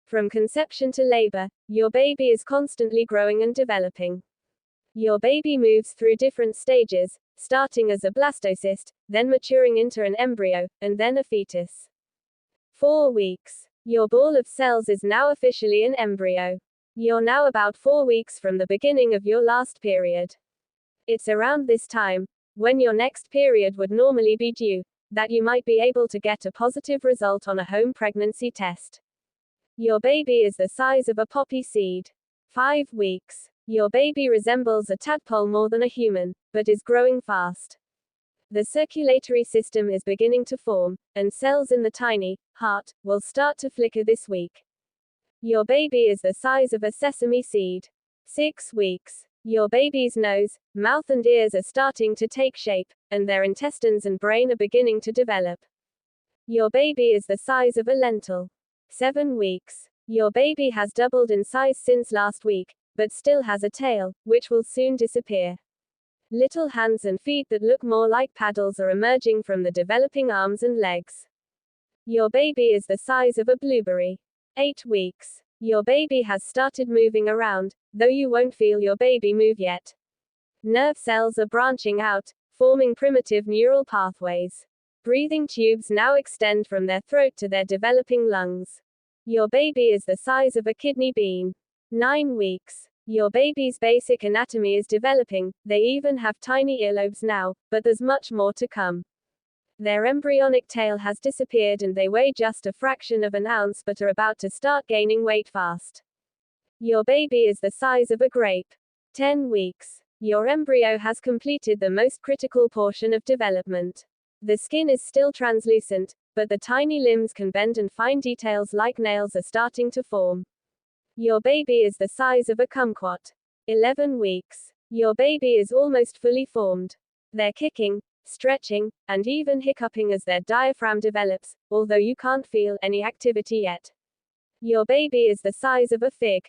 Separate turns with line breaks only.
From conception to labor, your baby is constantly growing and developing. Your baby moves through different stages, starting as a blastocyst, then maturing into an embryo, and then a fetus. 4 weeks. Your ball of cells is now officially an embryo. You're now about 4 weeks from the beginning of your last period. It's around this time, when your next period would normally be due, that you might be able to get a positive result on a home pregnancy test. Your baby is the size of a poppy seed. 5 weeks. Your baby resembles a tadpole more than a human, but is growing fast. The circulatory system is beginning to form, and cells in the tiny heart will start to flicker this week. Your baby is the size of a sesame seed. 6 weeks. Your baby's nose, mouth and ears are starting to take shape, and their intestines and brain are beginning to develop. Your baby is the size of a lentil. 7 weeks. Your baby has doubled in size since last week, but still has a tail, which will soon disappear. Little hands and feet that look more like paddles are emerging from the developing arms and legs. Your baby is the size of a blueberry. 8 weeks. Your baby has started moving around, though you won't feel your baby move yet. Nerve cells are branching out, forming primitive neural pathways. Breathing tubes now extend from their throat to their developing lungs. Your baby is the size of a kidney bean. 9 weeks. Your baby's basic anatomy is developing, they even have tiny earlobes now, but there's much more to come. Their embryonic tail has disappeared and they weigh just a fraction of an ounce but are about to start gaining weight fast. Your baby is the size of a grape. 10 weeks. Your embryo has completed the most critical portion of development. The skin is still translucent, but the tiny limbs can bend and fine details like nails are starting to form. Your baby is the size of a kumquat. 11 weeks. Your baby is almost fully formed. They're kicking, stretching, and even hiccuping as their diaphragm develops, although you can't feel any activity yet. Your baby is the size of a fig.